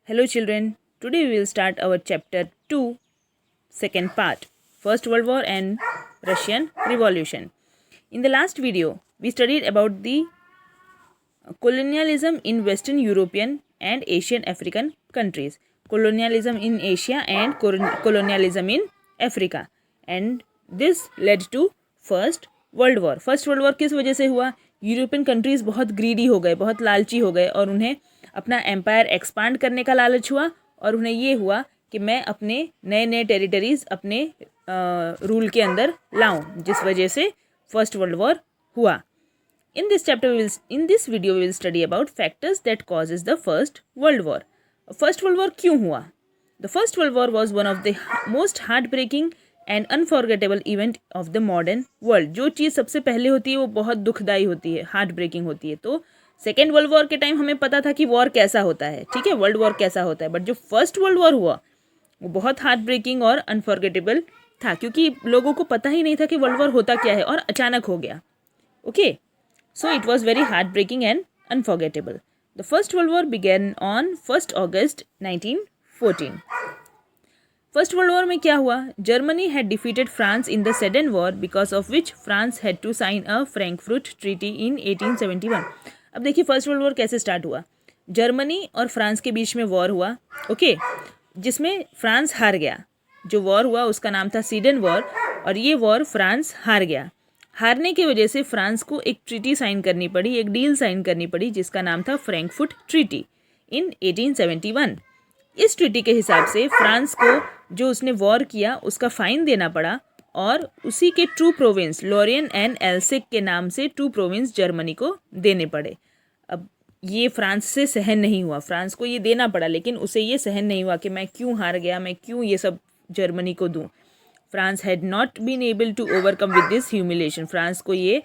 Hello children, today we will start our chapter 2, second part, First World War and Russian Revolution. In the last video, we studied about the colonialism in Western European and Asian African countries. Colonialism in Asia and colonialism in Africa. And this led to First World War. First World War किस वजह से हुआ? European countries बहुत greedy हो गए, बहुत लालची हो गए और उन्हें अपना एम्पायर एक्सपांड करने का लालच हुआ और उन्हें ये हुआ कि मैं अपने नए नए टेरिटरीज अपने रूल के अंदर लाऊं, जिस वजह से फर्स्ट वर्ल्ड वॉर हुआ. In this video we will study about factors that causes the First World War. First World War क्यों हुआ? The First World War was one of the most heartbreaking and unforgettable event of the modern world. जो चीज़ सबसे पहले होती है वो बहुत दुखदाई होती है, हार्ट ब्रेकिंग होती है. तो सेकेंड वर्ल्ड वॉर के टाइम हमें पता था कि वॉर कैसा होता है, ठीक है, वर्ल्ड वॉर कैसा होता है, बट जो फर्स्ट वर्ल्ड वॉर हुआ वो बहुत हार्ट ब्रेकिंग और अनफॉरगेटेबल था, क्योंकि लोगों को पता ही नहीं था कि वर्ल्ड वॉर होता क्या है और अचानक हो गया. Okay, so it was very heartbreaking and unforgettable. The First World War began on 1st August 1914. First World War में क्या हुआ? Germany had defeated France in the Sedan War, because of which France had to sign a Frankfurt Treaty in 1871. अब देखिए first world war कैसे start हुआ. Germany और France के बीच में वॉर हुआ, ओके, जिसमें फ्रांस हार गया. जो वॉर हुआ उसका नाम था सीडन वॉर और ये वॉर फ्रांस हार गया. हारने की वजह से फ्रांस को एक ट्रीटी साइन करनी पड़ी, एक डील साइन करनी पड़ी, जिसका नाम था फ्रैंकफर्ट ट्रीटी इन 1871. इस ट्रीटी के हिसाब से फ्रांस को जो उसने वॉर किया उसका फ़ाइन देना पड़ा और उसी के 2 प्रोविंस लॉरियन एंड एल्सेक के नाम से 2 प्रोविंस जर्मनी को देने पड़े. अब ये फ्रांस से सहन नहीं हुआ, फ्रांस को ये देना पड़ा, लेकिन उसे ये सहन नहीं हुआ कि मैं क्यों हार गया, मैं क्यों ये सब जर्मनी को दूँ. France had not been able to overcome with this humiliation. France को ये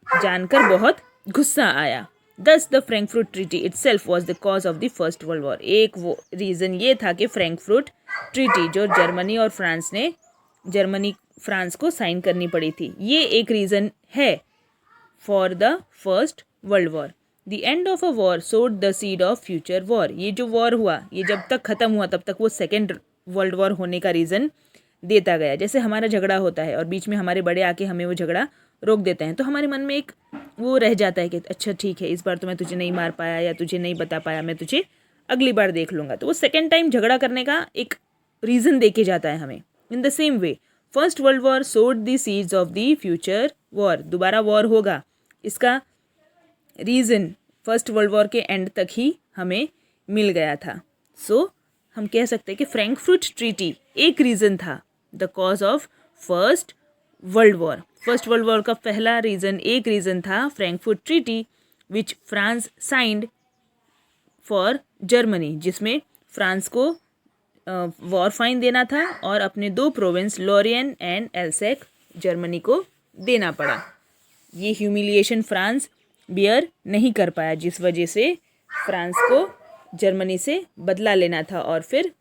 जानकर बहुत गुस्सा आया. Thus the Frankfurt treaty itself was the cause of the first world war. एक वो रीज़न ये था कि फ्रैंकफर्ट ट्रीटी जो जर्मनी फ्रांस को साइन करनी पड़ी थी, ये एक रीज़न है for the first world war. The end of a war sowed the seed of future war. ये जो वॉर हुआ ये जब तक ख़त्म हुआ तब तक वो सेकेंड वर्ल्ड वॉर होने का रीज़न देता गया. जैसे हमारा झगड़ा होता है और बीच में हमारे बड़े आके हमें वो झगड़ा रोक देते हैं, तो हमारे मन में एक वो रह जाता है कि अच्छा ठीक है, इस बार तो मैं तुझे नहीं मार पाया या तुझे नहीं बता पाया, मैं तुझे अगली बार देख लूँगा. तो वो सेकेंड टाइम झगड़ा करने का एक रीज़न दे के जाता है हमें. In the same way first world war sowed the seeds of the future war. दोबारा वॉर होगा, इसका रीज़न फर्स्ट वर्ल्ड वॉर के एंड तक ही हमें मिल गया था. सो हम कह सकते हैं कि फ्रैंकफर्ट ट्रीटी एक रीज़न था the cause of first world war. First world war का पहला रीज़न एक रीज़न था Frankfurt treaty which France signed for Germany, जिसमें फ्रांस को वॉर फाइन देना था और अपने 2 प्रोविंस लॉरियन एंड एल्सेक जर्मनी को देना पड़ा. ये ह्यूमिलिएशन फ्रांस बियर नहीं कर पाया, जिस वजह से फ्रांस को जर्मनी से बदला लेना था और फिर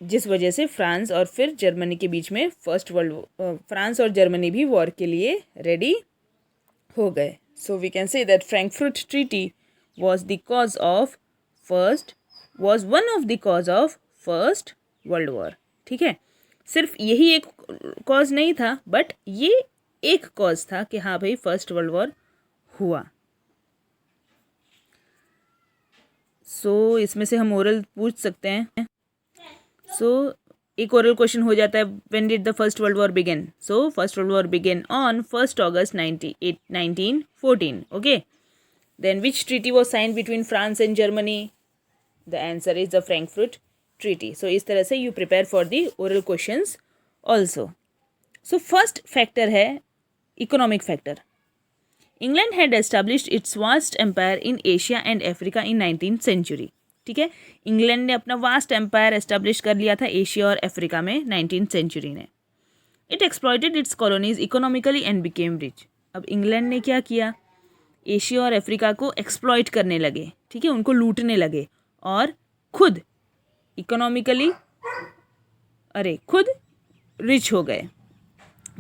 जिस वजह से फ्रांस और फिर जर्मनी के बीच में फ्रांस और जर्मनी भी वॉर के लिए रेडी हो गए. So we can say that Frankfurt treaty was one of the cause of first world war. ठीक है, सिर्फ यही एक कॉज नहीं था, बट ये एक कॉज था कि हाँ भाई फर्स्ट वर्ल्ड वॉर हुआ. सो इसमें से हम ओरल पूछ सकते हैं. सो एक ओरल क्वेश्चन हो जाता है, when did the first world war begin? So first world war begin on 1st August 1914. Okay, then which treaty was signed between France and Germany? The answer is the Frankfurt treaty. So इस तरह से you prepare for the oral questions also. So first factor है economic factor. England had established its vast empire in Asia and Africa in 19th century. ठीक है, England ने अपना vast empire establish कर लिया था एशिया और अफ्रीका में 19th century ने. It exploited it's colonies economically and became rich. अब इंग्लैंड ने क्या किया? एशिया और अफ्रीका को एक्सप्लॉइट करने लगे, ठीक है, उनको लूटने लगे और खुद इकोनॉमिकली खुद रिच हो गए.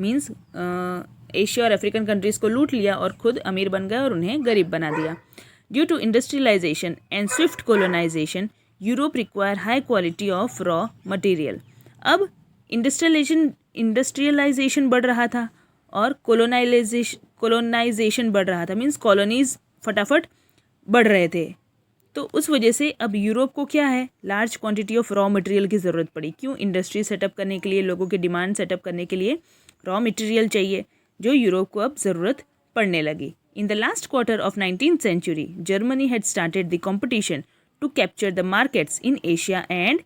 मीन्स एशिया और अफ्रीकन कंट्रीज़ को लूट लिया और खुद अमीर बन गए और उन्हें गरीब बना दिया. Due to industrialization and swift colonization Europe require high quality of raw material. अब इंडस्ट्रियलाइजेशन बढ़ रहा था और कोलोनाइजेशन बढ़ रहा था, मीन्स कॉलोनीज फटाफट बढ़ रहे थे। तो उस वजह से अब यूरोप को क्या है, large quantity of raw material की ज़रूरत पड़ी। क्यों? इंडस्ट्री सेटअप करने के लिए, लोगों की डिमांड सेटअप करने के लिए रॉ मटेरियल चाहिए, जो यूरोप को अब ज़रूरत पड़ने लगी। In the last quarter of 19th century, Germany had started the competition to capture the markets in Asia and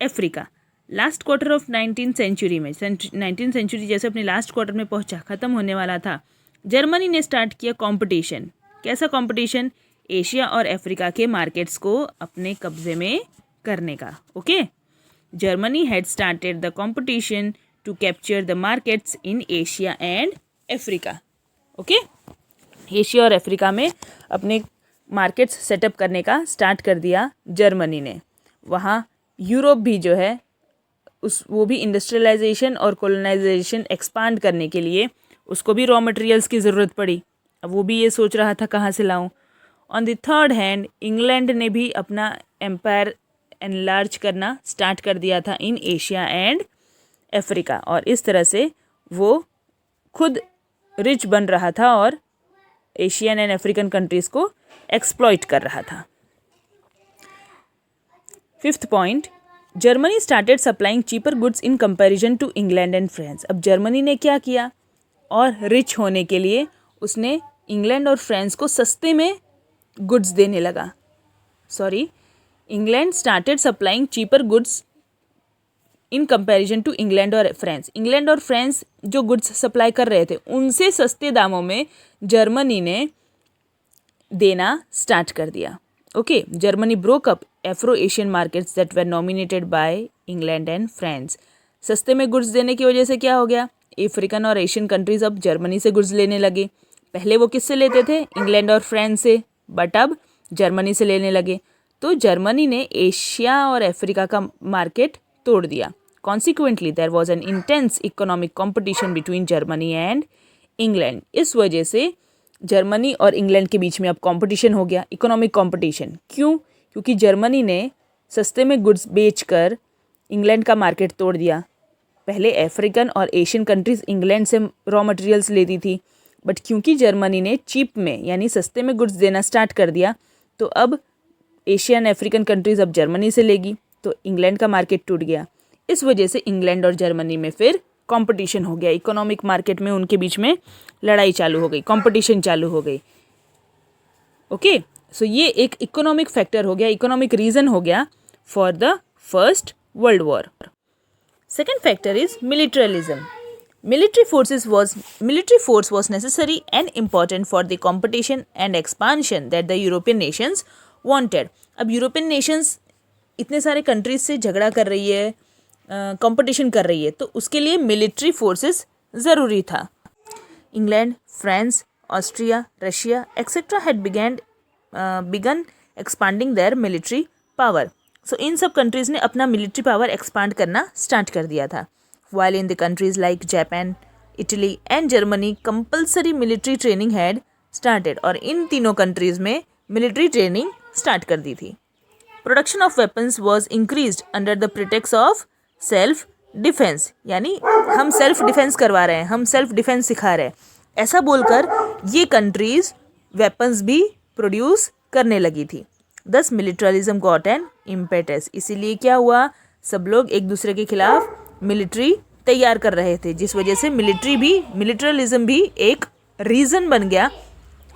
Africa. Last quarter of 19th century में, 19th century जैसे अपने लास्ट क्वार्टर में पहुंचा, ख़त्म होने वाला था, जर्मनी ने स्टार्ट किया कंपटीशन। कैसा कंपटीशन? एशिया और अफ्रीका के मार्केट्स को अपने कब्जे में करने का। Okay, Germany had started the competition to capture the markets in Asia and Africa. Okay, Asia और अफ्रीका में अपने मार्केट्स सेटअप करने का स्टार्ट कर दिया जर्मनी ने। वहाँ यूरोप भी जो है वो भी इंडस्ट्रियलाइजेशन और कोलोनाइजेशन एक्सपांड करने के लिए उसको भी रॉ मटेरियल्स की ज़रूरत पड़ी। अब वो भी ये सोच रहा था कहाँ से लाऊं। On the third hand, England ने भी अपना एम्पायर एनलार्ज करना स्टार्ट कर दिया था इन एशिया एंड अफ्रीका, और इस तरह से वो खुद रिच बन रहा था और एशियन एंड अफ्रीकन कंट्रीज़ को एक्सप्लॉइट कर रहा था। Fifth point, Germany started supplying cheaper goods in comparison to England and France. अब जर्मनी ने क्या किया, और रिच होने के लिए उसने इंग्लैंड और फ्रांस को सस्ते में गुड्स देने लगा। England started supplying cheaper goods in comparison to England और फ्रांस। इंग्लैंड और फ्रांस जो गुड्स सप्लाई कर रहे थे उनसे सस्ते दामों में जर्मनी ने देना स्टार्ट कर दिया। Okay, Germany broke up Afro Asian markets that were nominated by England and France. सस्ते में गुड्स देने की वजह से क्या हो गया, अफ्रीकन और एशियन कंट्रीज अब जर्मनी से गुड्स लेने लगे। पहले वो किससे लेते थे, इंग्लैंड और फ्रांस से, बट अब जर्मनी से लेने लगे। तो जर्मनी ने एशिया और अफ्रीका का मार्केट तोड़ दिया। Consequently there was an intense economic competition between Germany and England. इस वजह से जर्मनी और इंग्लैंड के बीच में अब कंपटीशन हो गया, इकोनॉमिक कंपटीशन। क्यों? क्योंकि जर्मनी ने सस्ते में गुड्स बेचकर इंग्लैंड का मार्केट तोड़ दिया। पहले अफ्रीकन और एशियन कंट्रीज़ इंग्लैंड से रॉ मटेरियल्स लेती थी, बट क्योंकि जर्मनी ने चीप में यानी सस्ते में गुड्स देना स्टार्ट कर दिया, तो अब एशियन अफ्रीकन कंट्रीज़ अब जर्मनी से लेगी, तो इंग्लैंड का मार्केट टूट गया। इस वजह से इंग्लैंड और जर्मनी में फिर कंपटीशन हो गया, इकोनॉमिक मार्केट में उनके बीच में लड़ाई चालू हो गई, कंपटीशन चालू हो गई। ओके, सो ये एक इकोनॉमिक फैक्टर हो गया, इकोनॉमिक रीज़न हो गया for the first world war. Second factor is militarism. Military force was necessary and important for the competition and expansion that the European nations wanted. अब यूरोपियन नेशंस इतने सारे countries से झगड़ा कर रही है, कंपटीशन कर रही है, तो उसके लिए मिलिट्री फोर्सेस ज़रूरी था। England, France, Austria, Russia etcetera had begun expanding their military power. So इन सब कंट्रीज़ ने अपना मिलिट्री पावर एक्सपांड करना स्टार्ट कर दिया था। While in the countries like Japan, Italy and Germany, compulsory military training had started, और इन तीनों कंट्रीज़ में मिलिट्री ट्रेनिंग स्टार्ट कर दी थी। Production of weapons was increased under the pretext of self defence, यानी हम सेल्फ डिफेंस करवा रहे हैं, हम सेल्फ डिफेंस सिखा रहे हैं, ऐसा बोलकर ये कंट्रीज़ वेपन्स भी प्रोड्यूस करने लगी थी। दस मिलिट्रलिज्म गॉट एन इम्पेटस, इसीलिए क्या हुआ, सब लोग एक दूसरे के खिलाफ मिलिट्री तैयार कर रहे थे, जिस वजह से मिलिट्रलिज्म भी एक रीज़न बन गया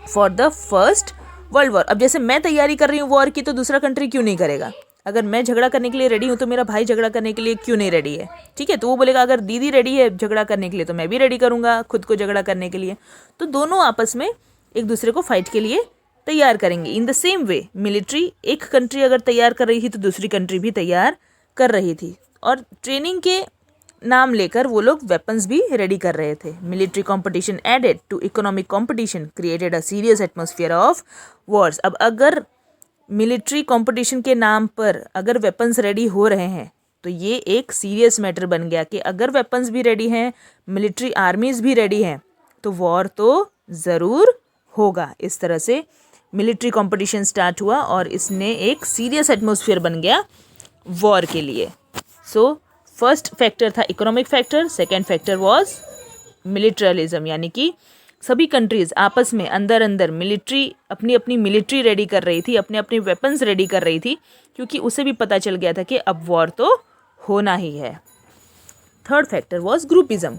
for the first world war. अब जैसे मैं तैयारी कर रही हूँ वॉर की, तो दूसरा कंट्री क्यों नहीं करेगा? अगर मैं झगड़ा करने के लिए रेडी हूँ तो मेरा भाई झगड़ा करने के लिए क्यों नहीं रेडी है? ठीक है, तो वो बोलेगा अगर दीदी रेडी है झगड़ा करने के लिए तो मैं भी रेडी करूँगा खुद को झगड़ा करने के लिए। तो दोनों आपस में एक दूसरे को फाइट के लिए तैयार करेंगे। इन द सेम वे मिलिट्री, एक कंट्री अगर तैयार कर रही थी तो दूसरी कंट्री भी तैयार कर रही थी, और ट्रेनिंग के नाम लेकर वो लोग वेपन्स भी रेडी कर रहे थे। Military competition added to economic competition created a serious atmosphere of wars. अब अगर मिलिट्री कंपटीशन के नाम पर अगर वेपन्स रेडी हो रहे हैं तो ये एक सीरियस मैटर बन गया कि अगर वेपन्स भी रेडी हैं, मिलिट्री आर्मीज़ भी रेडी हैं, तो वॉर तो ज़रूर होगा। इस तरह से मिलिट्री कंपटीशन स्टार्ट हुआ और इसने एक सीरियस एटमॉस्फेयर बन गया वॉर के लिए. सो फर्स्ट फैक्टर था economic factor, second factor was militarism, यानी कि सभी कंट्रीज़ आपस में अंदर अंदर अपनी अपनी मिलिट्री रेडी कर रही थी, अपने अपने वेपन्स रेडी कर रही थी, क्योंकि उसे भी पता चल गया था कि अब वॉर तो होना ही है. Third factor was groupism.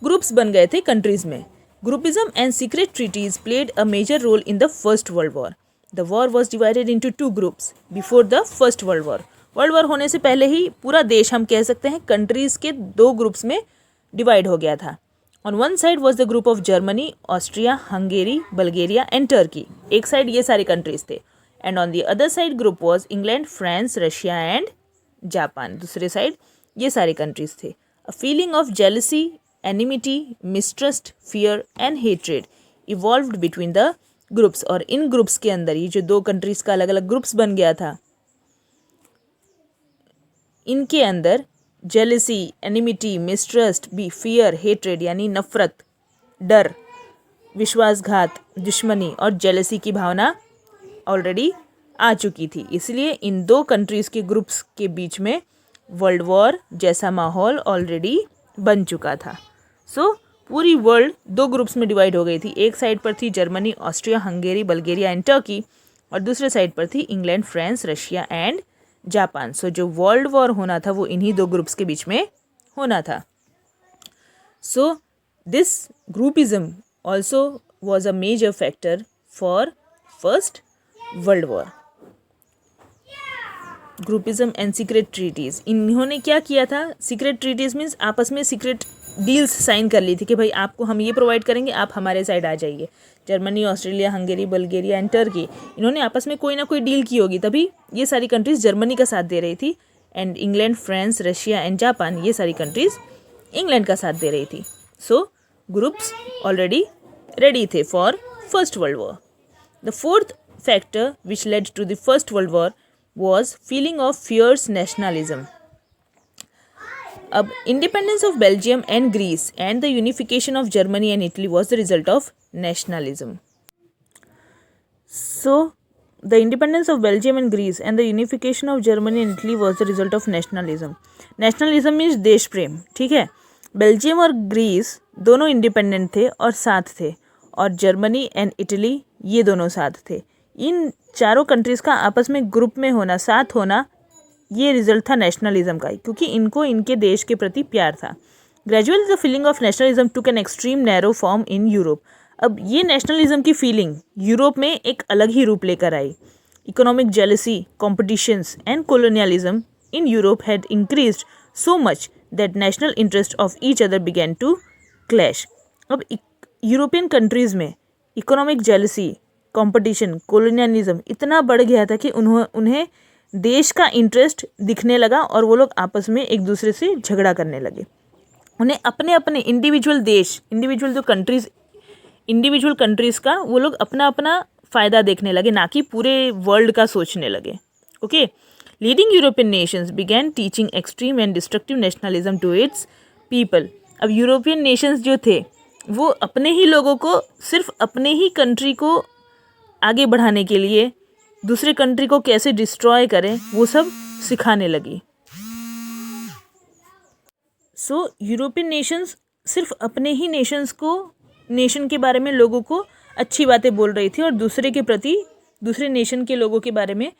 Groups बन गए थे कंट्रीज़ में. Groupism and secret treaties played a major role in the first world war. The war was divided into 2 groups before the first world war. World war होने से पहले ही पूरा देश, हम कह सकते हैं, कंट्रीज़ के 2 ग्रुप्स में डिवाइड हो गया था. On one side was the group of Germany, Austria, Hungary, Bulgaria and Turkey. एक साइड ये सारे कंट्रीज थे. And on the other side group was England, France, Russia and Japan. दूसरे साइड ये सारे कंट्रीज थे. A feeling of jealousy, enmity, mistrust, fear and hatred evolved between the groups. और इन ग्रुप्स के अंदर ये जो 2 कंट्रीज का अलग अलग ग्रुप्स बन गया था, इनके अंदर jealousy, enmity, mistrust, fear, hatred यानी नफरत, डर, विश्वासघात, दुश्मनी और जेलसी की भावना ऑलरेडी आ चुकी थी. इसलिए इन 2 कंट्रीज़ के ग्रुप्स के बीच में वर्ल्ड वॉर जैसा माहौल ऑलरेडी बन चुका था. सो पूरी वर्ल्ड 2 ग्रुप्स में डिवाइड हो गई थी. एक साइड पर थी Germany, Austria, Hungary, Bulgaria and Turkey, और दूसरे साइड पर थी England, France, Russia and Japan. So जो वर्ल्ड वॉर होना था वो इन्हीं 2 ग्रुप्स के बीच में होना था. So this groupism also was a major factor for first world war. Groupism and secret treaties, इन्होंने क्या किया था? सीक्रेट ट्रीटीज़ मीन्स आपस में सीक्रेट डील्स साइन कर ली थी कि भाई आपको हम ये प्रोवाइड करेंगे, आप हमारे साइड आ जाइए. Germany, Australia, Hungary, Bulgaria and Turkey, इन्होंने आपस में कोई ना कोई डील की होगी, तभी ये सारी कंट्रीज़ जर्मनी का साथ दे रही थी. And England, France, Russia and Japan, ये सारी कंट्रीज़ इंग्लैंड का साथ दे रही थी. सो ग्रुप्स ऑलरेडी रेडी थे for first world war. The fourth factor which led to the first world war was feeling of fierce nationalism. अब independence of Belgium and Greece and the unification of Germany and Italy was the result of nationalism. So the independence of Belgium and Greece and the unification of Germany and Italy was the result of nationalism. Nationalism means देश प्रेम, ठीक है. Belgium और Greece दोनों independent थे और साथ थे, और जर्मनी एंड इटली ये दोनों साथ थे. इन चारों कंट्रीज़ का आपस में ग्रुप में होना, साथ होना, ये रिजल्ट था नेशनलिज्म का, क्योंकि इनको इनके देश के प्रति प्यार था. Gradually the feeling of nationalism took an extreme narrow form in Europe. अब ये नेशनलिज्म की फीलिंग यूरोप में एक अलग ही रूप लेकर आई. Economic jealousy, competitions and colonialism in Europe had increased so much that national interest of each other began to clash. अब यूरोपियन कंट्रीज़ में इकोनॉमिक जेलसी, कंपटीशन, कोलोनियलिज्म इतना बढ़ गया था कि उन्हें देश का इंटरेस्ट दिखने लगा और वो लोग आपस में एक दूसरे से झगड़ा करने लगे. उन्हें अपने अपने इंडिविजुअल देश, इंडिविजुअल कंट्रीज़ का वो लोग अपना अपना फ़ायदा देखने लगे, ना कि पूरे वर्ल्ड का सोचने लगे. Okay. Leading European nations began teaching extreme and destructive nationalism to its people. अब यूरोपियन नेशंस जो थे वो अपने ही लोगों को, सिर्फ अपने ही कंट्री को आगे बढ़ाने के लिए दूसरे कंट्री को कैसे डिस्ट्रॉय करें वो सब सिखाने लगी. सो यूरोपियन नेशंस सिर्फ अपने ही नेशन के बारे में लोगों को अच्छी बातें बोल रही थी और दूसरे के प्रति, दूसरे नेशन के लोगों के बारे में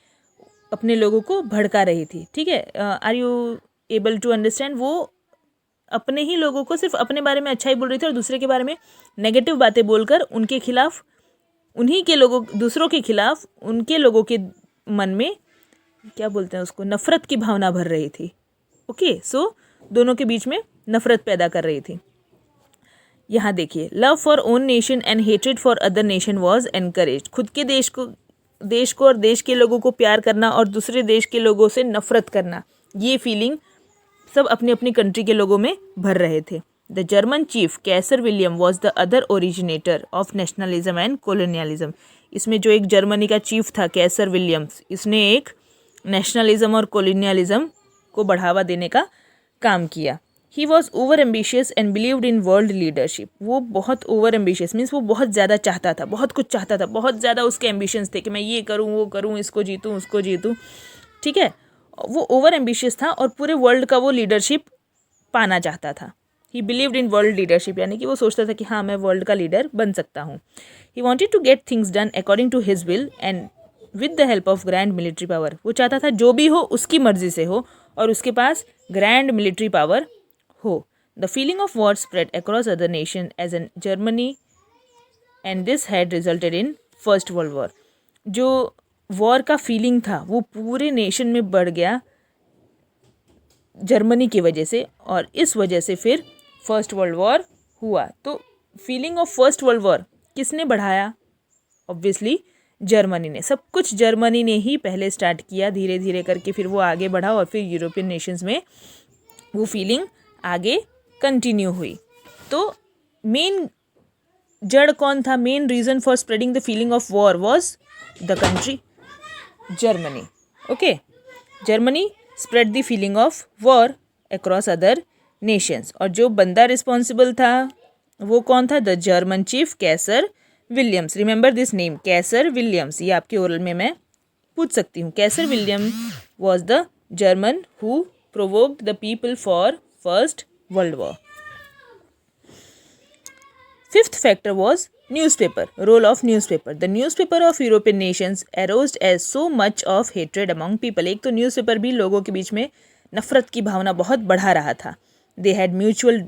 अपने लोगों को भड़का रही थी. ठीक है. Are you able to understand? वो अपने ही लोगों को सिर्फ अपने बारे में अच्छा ही बोल रही थी और दूसरे के बारे में नेगेटिव बातें बोलकर उनके खिलाफ, उन्हीं के लोगों, दूसरों के खिलाफ उनके लोगों के मन में क्या बोलते हैं उसको, नफ़रत की भावना भर रही थी. ओके. सो दोनों के बीच में नफ़रत पैदा कर रही थी. यहाँ देखिए, love for own nation and hatred for other nation was encourage. खुद के देश को और देश के लोगों को प्यार करना और दूसरे देश के लोगों से नफ़रत करना, ये फीलिंग सब अपनी अपनी कंट्री के लोगों में भर रहे थे. The German chief Kaiser William was the other originator of nationalism and colonialism. इसमें जो एक जर्मनी का चीफ था कैसर विलियम्स, इसने एक नेशनलिज्म और कोलोनियलिज्म को बढ़ावा देने का काम किया. He was over ambitious and believed in world leadership. वो बहुत ओवर एम्बिशियस मीन्स वो बहुत ज़्यादा चाहता था, बहुत कुछ चाहता था, बहुत ज़्यादा उसके एम्बिशंस थे कि मैं ये करूँ वो करूँ, इसको जीतूँ उसको जीतूँ. ठीक है, वो ओवर एम्बिशियस था और पूरे वर्ल्ड का वो लीडरशिप पाना चाहता था. ही बिलीव्ड इन वर्ल्ड लीडरशिप यानी कि वो सोचता था कि हाँ मैं वर्ल्ड का लीडर बन सकता हूँ. He wanted to get things done according to his will and with the help of grand military power. वो चाहता था जो भी हो उसकी मर्जी से हो और उसके पास ग्रैंड मिलिट्री पावर हो. The feeling of war spread across other nation as an Germany and this had resulted in first world war. जो वॉर का फीलिंग था वो पूरे नेशन में बढ़ गया जर्मनी की वजह से और इस वजह से फिर फर्स्ट वर्ल्ड वॉर हुआ. तो feeling of first world war किसने बढ़ाया? ऑब्वियसली जर्मनी ने. सब कुछ जर्मनी ने ही पहले स्टार्ट किया, धीरे धीरे करके फिर वो आगे बढ़ा और फिर यूरोपियन नेशंस में वो फीलिंग आगे कंटिन्यू हुई. तो मेन जड़ कौन था? Main reason for spreading the feeling of war was the country Germany. Okay, Germany spread the feeling of war across other nations. और जो बंदा रिस्पॉन्सिबल था वो कौन था? The German chief Kaiser Williams. Remember this name, Kaiser Williams. ये आपके oral में मैं पूछ सकती हूँ. Kaiser William was the German who provoked the people for first world war. Fifth factor was newspaper. Role of newspaper. The newspaper of European nations aroused as so much of hatred among people. एक तो newspaper भी लोगों के बीच में नफरत की भावना बहुत बढ़ा रहा था. They had mutual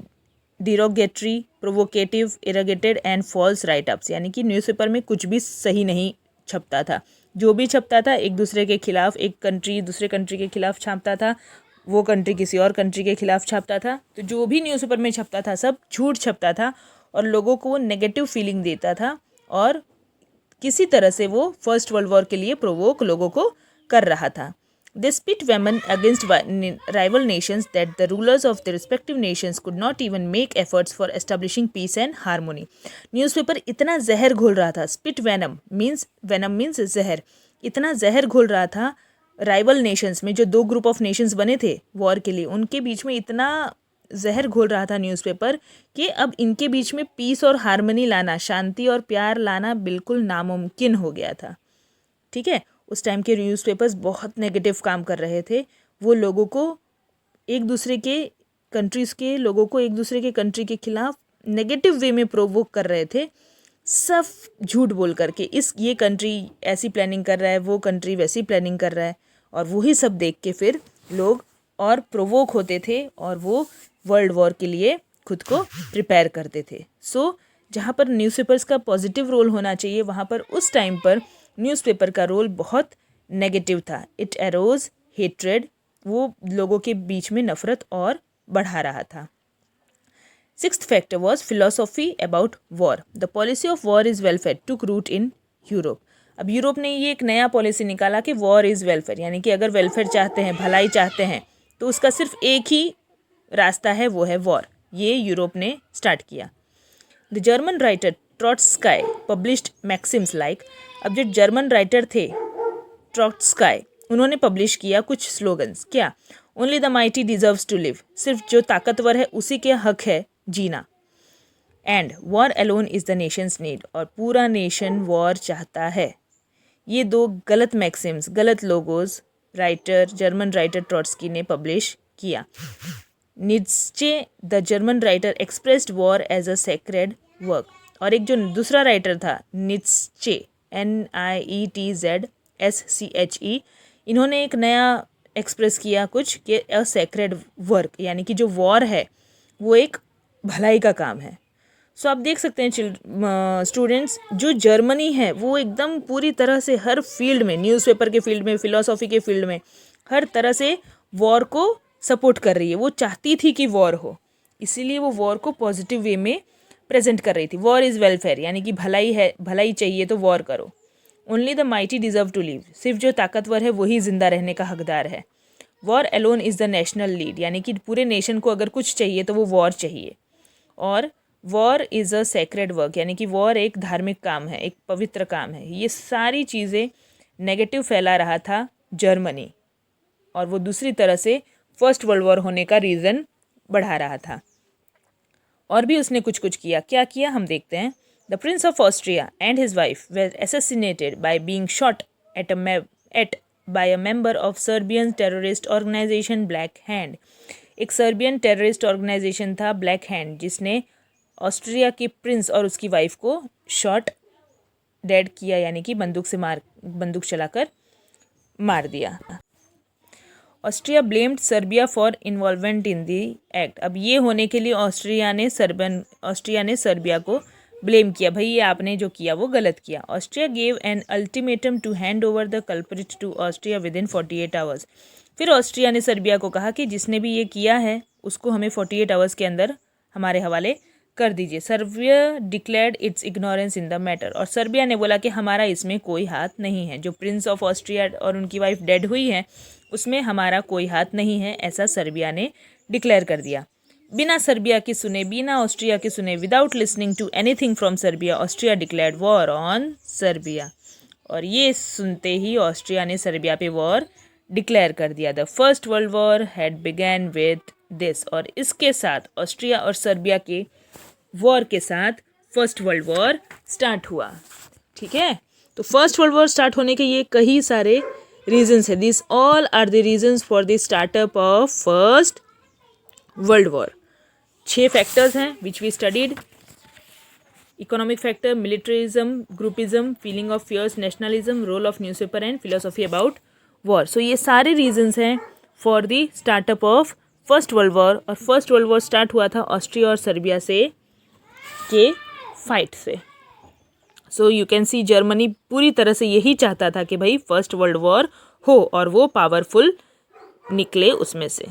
derogatory, provocative, irrigated and false write-ups. यानी कि न्यूज़पेपर में कुछ भी सही नहीं छपता था. जो भी छपता था एक दूसरे के खिलाफ, एक कंट्री दूसरे कंट्री के खिलाफ छापता था, वो कंट्री किसी और कंट्री के खिलाफ छापता था. तो जो भी न्यूज़पेपर में छपता था सब झूठ छपता था और लोगों को वो नेगेटिव फीलिंग देता था और किसी तरह से वो फर्स्ट वर्ल्ड वॉर के लिए प्रोवोक लोगों को कर रहा था. They spit venom against rival nations that the rulers of the respective nations could not even make efforts for establishing peace and harmony. Newspaper इतना जहर घोल रहा था. स्पिट वेनम मीन्स जहर. इतना जहर घोल रहा था राइवल नेशंस में, जो दो ग्रुप ऑफ नेशंस बने थे वॉर के लिए, उनके बीच में इतना जहर घोल रहा था न्यूज़पेपर कि अब इनके बीच में पीस और हारमनी लाना, शांति और प्यार लाना बिल्कुल नामुमकिन हो गया था. ठीक है, उस टाइम के न्यूज़पेपर्स बहुत नेगेटिव काम कर रहे थे. वो लोगों को एक दूसरे के कंट्रीज़ के लोगों को एक दूसरे के कंट्री के खिलाफ नेगेटिव वे में प्रोवोक कर रहे थे, सब झूठ बोल करके. ये कंट्री ऐसी प्लानिंग कर रहा है, वो कंट्री वैसी प्लानिंग कर रहा है, और वही सब देख के फिर लोग और प्रोवोक होते थे और वो वर्ल्ड वॉर के लिए खुद को प्रिपेयर करते थे. सो जहाँ पर न्यूज़पेपर्स का पॉजिटिव रोल होना चाहिए वहाँ पर उस टाइम पर न्यूज़पेपर का रोल बहुत नेगेटिव था. It arrows hatred. वो लोगों के बीच में नफरत और बढ़ा रहा था. Sixth factor was philosophy about war. The policy of war is welfare took root in Europe. अब यूरोप ने ये एक नया पॉलिसी निकाला कि वॉर इज़ वेलफेयर, यानी कि अगर वेलफेयर चाहते हैं, भलाई चाहते हैं, तो उसका सिर्फ एक ही रास्ता है, वो है वॉर. ये यूरोप ने स्टार्ट किया. The German writer Treitschke published maxims like. अब जो जर्मन राइटर थे ट्रॉट्स्काय, उन्होंने पब्लिश किया कुछ स्लोगन्स. क्या? Only the mighty deserves to live. सिर्फ जो ताकतवर है उसी के हक है जीना. And war alone is the nations need. और पूरा नेशन वॉर चाहता है. ये दो गलत मैक्सिम्स, गलत लोगोज जर्मन राइटर ट्रॉट्स्की ने पब्लिश किया. Nietzsche the German writer expressed war as a sacred work. और एक जो दूसरा राइटर था नीत्शे, NIETZSCHE, इन्होंने एक नया एक्सप्रेस किया कुछ कि अ सेक्रेड वर्क, यानी कि जो वॉर है वो एक भलाई का काम है. सो आप देख सकते हैं स्टूडेंट्स, जो जर्मनी है वो एकदम पूरी तरह से हर फील्ड में, न्यूज़पेपर के फील्ड में, फिलॉसफी के फील्ड में, हर तरह से वॉर को सपोर्ट कर रही है. वो चाहती थी कि वॉर हो, इसीलिए वो वॉर को पॉजिटिव वे में प्रेजेंट कर रही थी. वॉर इज़ वेलफेयर, यानी कि भलाई है, भलाई चाहिए तो वॉर करो. Only the mighty deserve to live. सिर्फ जो ताकतवर है वही जिंदा रहने का हकदार है. War alone is the national lead, यानी कि पूरे नेशन को अगर कुछ चाहिए तो वो वॉर चाहिए. और war is a sacred work, यानी कि वॉर एक धार्मिक काम है, एक पवित्र काम है. ये सारी चीज़ें नेगेटिव फैला रहा था जर्मनी, और वो दूसरी तरह से फर्स्ट वर्ल्ड वॉर होने का रीज़न बढ़ा रहा था। और भी उसने कुछ कुछ किया। क्या किया हम देखते हैं। The prince of Austria and his wife were assassinated by being shot by a member of Serbian terrorist organization Black Hand। एक सर्बियन टेररिस्ट ऑर्गेनाइजेशन था ब्लैक हैंड, जिसने ऑस्ट्रिया के प्रिंस और उसकी वाइफ को शॉट डेड किया, यानी कि बंदूक चलाकर मार दिया। Austria blamed Serbia for involvement in the act. अब ये होने के लिए ऑस्ट्रिया ने सर्बिया को ब्लेम किया, भाई ये आपने जो किया वो गलत किया। Austria gave an ultimatum to hand over the culprit to Austria within 48 hours. फिर ऑस्ट्रिया ने सर्बिया को कहा कि जिसने भी ये किया है उसको हमें 48 आवर्स के अंदर हमारे हवाले कर दीजिए। Serbia declared it's ignorance in the matter. और सर्बिया ने बोला कि हमारा इसमें कोई हाथ नहीं है, जो प्रिंस ऑफ ऑस्ट्रिया और उनकी वाइफ डेड हुई है उसमें हमारा कोई हाथ नहीं है, ऐसा सर्बिया ने डिक्लेयर कर दिया। बिना सर्बिया के सुने, बिना ऑस्ट्रिया के सुने, without listening to anything from Serbia, Austria declared war on Serbia. और ये सुनते ही ऑस्ट्रिया ने सर्बिया पे वॉर डिक्लेयर कर दिया। The first world war had began with this. और इसके साथ ऑस्ट्रिया और सर्बिया के वॉर के साथ फर्स्ट वर्ल्ड वॉर स्टार्ट हुआ। ठीक है, तो फर्स्ट वर्ल्ड वॉर स्टार्ट होने के ये कई सारे रीजंस है। This all are the reasons for the startup of first world war. 6 factors हैं which we studied. Economic factor, militarism, groupism, feeling of fears, nationalism, role of newspaper and philosophy about war. So ये सारे reasons हैं for the startup of first world war. और फर्स्ट world वॉर स्टार्ट हुआ था ऑस्ट्रिया और सर्बिया से के फाइट से। So you can see Germany पूरी तरह से यही चाहता था कि भाई फर्स्ट वर्ल्ड वॉर हो और वो पावरफुल निकले उसमें से।